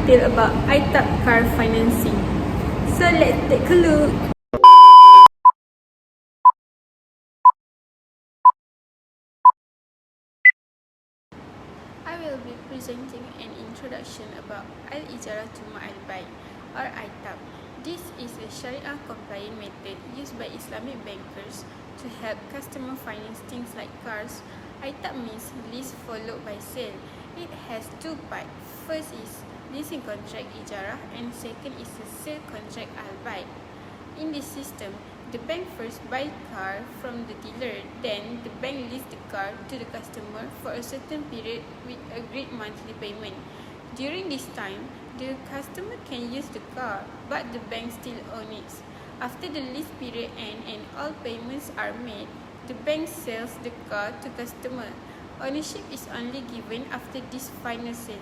detail about Aitab car financing. So let's take a look. I will be presenting an introduction about Al-Ijarah Tuma Al-Bay or Aitab. This is a Sharia-compliant method used by Islamic bankers to help customer finance things like cars. Aitab means lease followed by sale. It has two parts. First is leasing contract Ijarah and second is a sale contract Al-Bay. In this system, the bank first buys car from the dealer, then the bank leases the car to the customer for a certain period with agreed monthly payment. During this time, the customer can use the car, but the bank still owns it. After the lease period ends and all payments are made, the bank sells the car to customer. Ownership is only given after this final sale.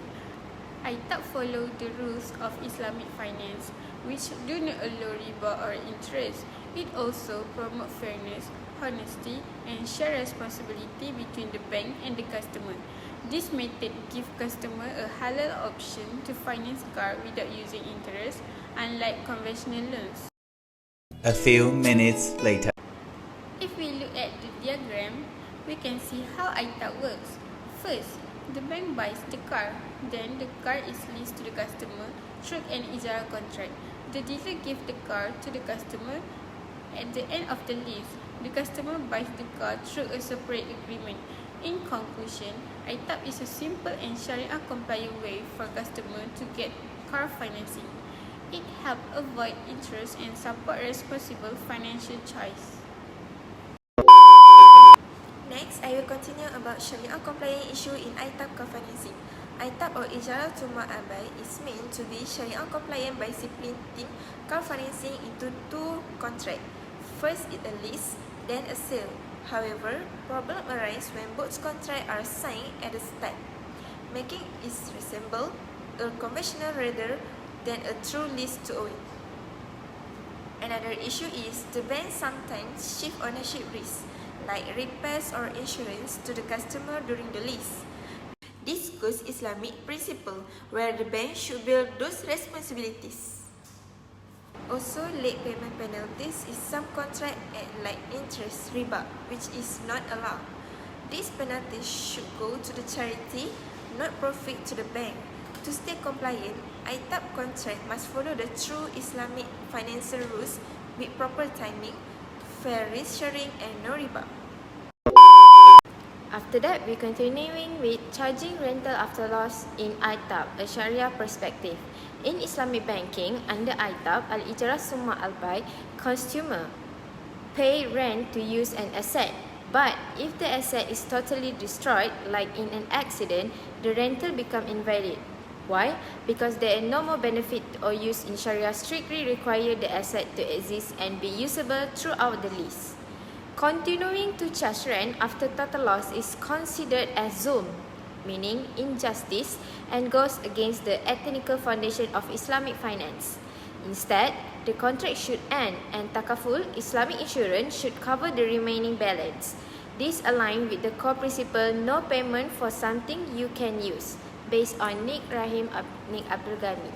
Aitab follow the rules of Islamic finance, which do not allow riba or interest. It also promotes fairness, honesty, and share responsibility between the bank and the customer. This method gives customer a halal option to finance car without using interest, unlike conventional loans. A few minutes later. If we look at the diagram, we can see how Aitab works. First, the bank buys the car, then the car is leased to the customer through an Ijarah contract. The dealer gives the car to the customer. At the end of the lease, the customer buys the car through a separate agreement. In conclusion, Aitab is a simple and Sharia-compliant way for customers to get car financing. It helps avoid interest and support responsible financial choice. Next, I will continue about Sharia-compliant issue in Aitab car financing. Aitab or Ijarah Tuma Al-Bay is meant to be Sharia-compliant by splitting car financing into two contracts. First is a lease, then a sale. However, problems arise when both contracts are signed at the start, making it resemble a conventional rather than a true lease to own. Another issue is the bank sometimes shift ownership risk, like repairs or insurance, to the customer during the lease. This goes Islamic principle, where the bank should bear those responsibilities. Also, late payment penalties is some contract at like interest riba, which is not allowed. These penalties should go to the charity, not profit to the bank. To stay compliant, Aitab contract must follow the true Islamic financial rules with proper timing, fair risk sharing, and no riba. After that, we're continuing with charging rental after loss in Aitab, a Sharia perspective. In Islamic banking, under Aitab, Al-Ijarah Tuma Al-Bay, consumer pay rent to use an asset. But if the asset is totally destroyed, like in an accident, the rental becomes invalid. Why? Because there are no more benefit or use in Sharia strictly require the asset to exist and be usable throughout the lease. Continuing to charge rent after total loss is considered as zulm, meaning injustice, and goes against the ethical foundation of Islamic finance. Instead, the contract should end and takaful, Islamic insurance, should cover the remaining balance. This aligns with the core principle no payment for something you can use, based on Nick Abdul Ghani.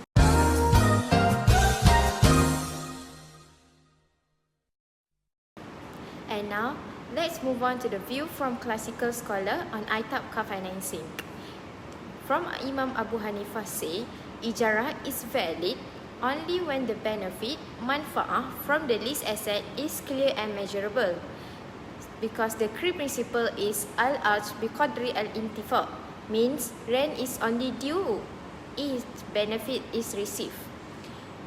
And now, let's move on to the view from classical scholar on Aitab car financing. From Imam Abu Hanifah say, Ijarah is valid only when the benefit, manfaah, from the lease asset is clear and measurable. Because the key principle is al-arj biqadri al-intifa, means rent is only due if benefit is received.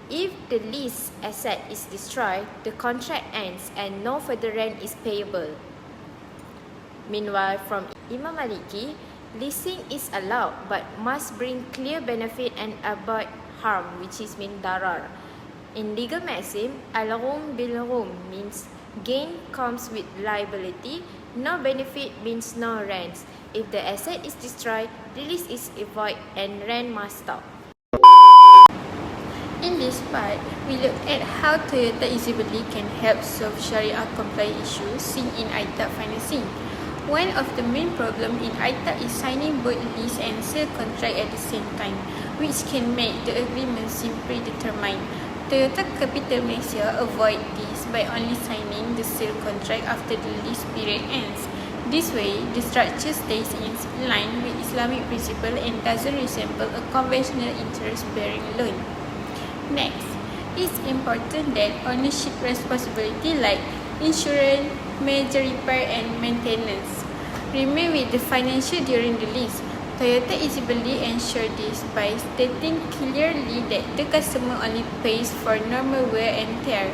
If the lease asset is destroyed, the contract ends and no further rent is payable. Meanwhile, from Imam Maliki, leasing is allowed but must bring clear benefit and avoid harm, which is mean darar. In legal maxim, al-ghum bil-ghum means gain comes with liability, no benefit means no rents. If the asset is destroyed, the lease is void and rent must stop. In this part, we look at how Toyota Easybody can help solve Sharia compliant issues seen in Aitab financing. One of the main problems in Aitab is signing both lease and sale contract at the same time, which can make the agreement seem predetermined. Toyota Capital Malaysia avoid this by only signing the sale contract after the lease period ends. This way, the structure stays in line with Islamic principle and doesn't resemble a conventional interest-bearing loan. Next, it's important that ownership responsibility like insurance, major repair and maintenance remain with the financier during the lease. Toyota easily ensure this by stating clearly that the customer only pays for normal wear and tear,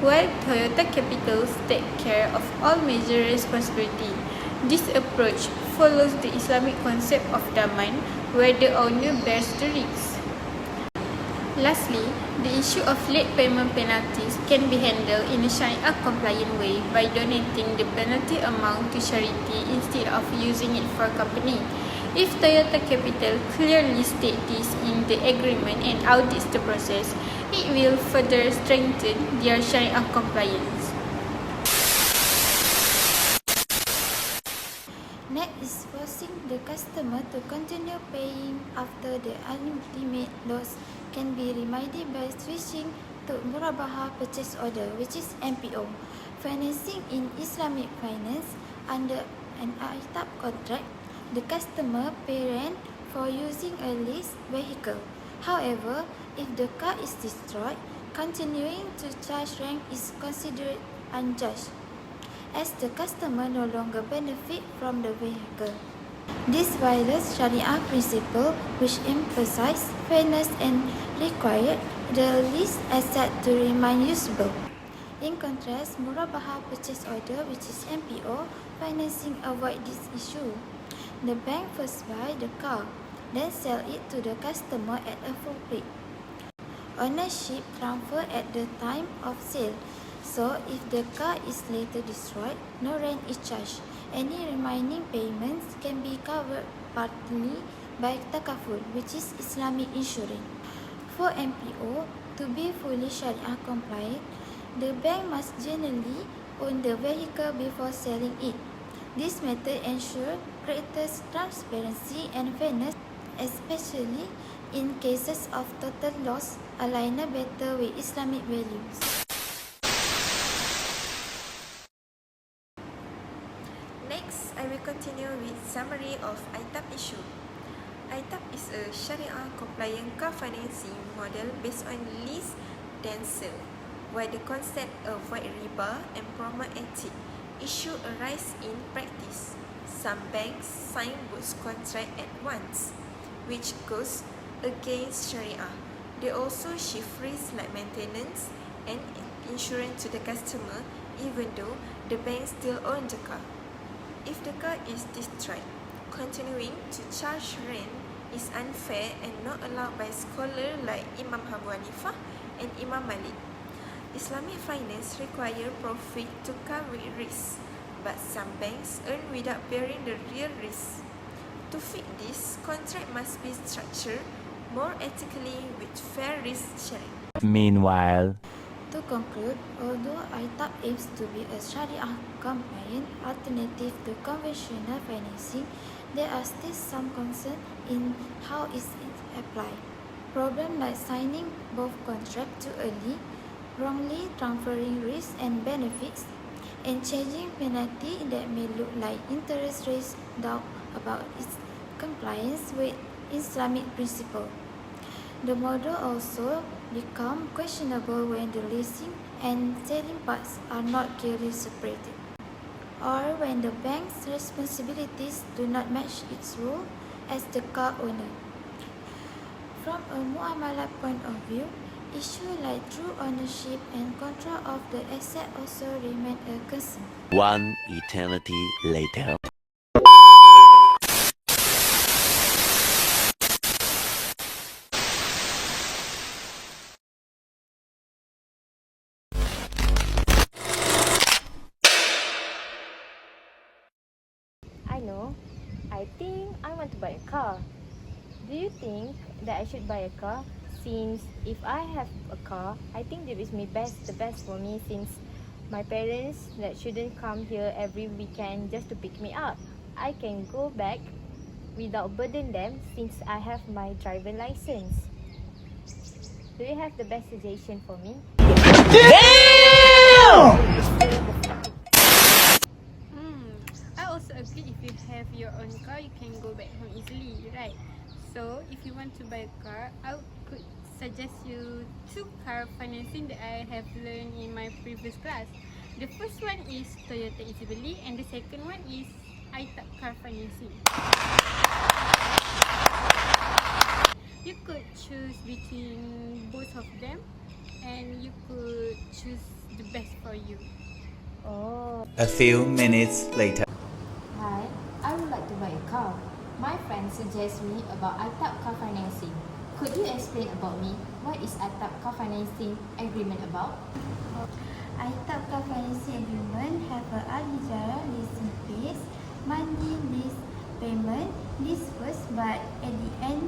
while Toyota Capital take care of all major responsibility. This approach follows the Islamic concept of daman, where the owner bears the risk. Lastly, the issue of late payment penalties can be handled in a Sharia-compliant way by donating the penalty amount to charity instead of using it for company. If Toyota Capital clearly states this in the agreement and audits the process, it will further strengthen their Sharia compliance. Next is forcing the customer to continue paying after the ultimate loss can be remedied by switching to Murabaha Purchase Order, which is MPO. Financing in Islamic finance under an Aitab contract, the customer pay rent for using a leased vehicle. However, if the car is destroyed, continuing to charge rent is considered unjust, as the customer no longer benefit from the vehicle. This violates Sharia principle which emphasize fairness and require the leased asset to remain usable. In contrast, Murabaha Purchase Order, which is MPO, financing avoid this issue. The bank first buy the car, then sell it to the customer at a full rate. Ownership transfer at the time of sale. So, if the car is later destroyed, no rent is charged. Any remaining payments can be covered partly by takaful, which is Islamic insurance. For MPO to be fully Sharia compliant, the bank must generally own the vehicle before selling it. This method ensures greater transparency and fairness, especially in cases of total loss, align better with Islamic values. Next, I will continue with summary of Aitab issue. Aitab is a Sharia-compliant car financing model based on lease then sale, where the concept avoid riba and promote ethic. Issue arise in practice. Some banks sign both contract at once, which goes against Sharia. They also shift risks like maintenance and insurance to the customer, even though the bank still owns the car. If the car is destroyed, continuing to charge rent is unfair and not allowed by scholars like Imam Abu Hanifah and Imam Malik. Islamic finance require profit to cover risk, but some banks earn without bearing the real risk. To fit this, contract must be structured more ethically with fair risk sharing. Meanwhile, To conclude, although Aitab aims to be a Sharia-compliant alternative to conventional financing, there are still some concerns in how it is applied. Problems like signing both contracts too early, wrongly transferring risks and benefits, and changing penalty that may look like interest rates doubt about its compliance with Islamic principle. The model also become questionable when the leasing and selling parts are not clearly separated, or when the bank's responsibilities do not match its role as the car owner. From a muamalah point of view, issues like true ownership and control of the asset also remain a concern. One eternity later. I know. I think I want to buy a car. Do you think that I should buy a car? Since if I have a car, I think that is the best for me, since My parents that shouldn't come here every weekend just to pick me up. I can go back without burden them since I have my driver license. Do you have the best suggestion for me? I also agree, if you have your own car, you can go back home easily, right? So if you want to buy a car, I could suggest you 2 car financing that I have learned in my previous class. The first one is Toyota Easybeli and the second one is Aitab car financing. You could choose between both of them and you could choose the best for you. Oh, A few minutes later. hi. I would like to buy a car. My friend suggests me about Aitab car financing. Could you explain about me? What is Aitab car financing agreement about? Aitab car financing agreement have a al-ijara leasing phase, monthly lease payment, lease first but at the end,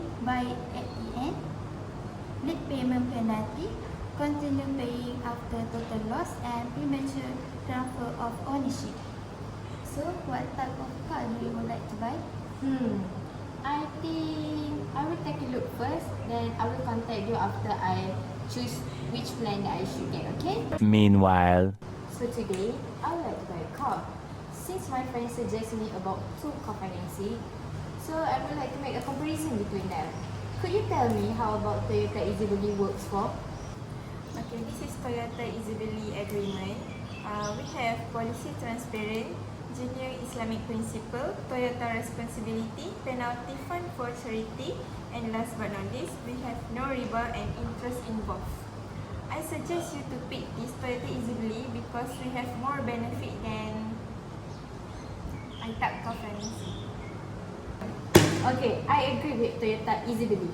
late payment penalty, continue paying after total loss and premature transfer of ownership. So, what type of car do you would like to buy? I think I will take a look first, then I will contact you after I choose which plan that I should get, okay? Meanwhile, So today, I would like to buy a car. Since my friend suggested me about 2 car financing, so I would like to make a comparison between them. Could you tell me how about Toyota Easybeli works for? Okay, this is Toyota Easybeli agreement. We have policy transparent, genuine Islamic principle, Toyota responsibility, penalty fund for charity, and last but not least, we have no riba and interest involved. I suggest you to pick this Toyota Easybeli because we have more benefit than Aitab car financing. Okay, I agree with Toyota Easybeli.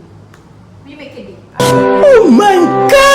We make a deal. Oh my god!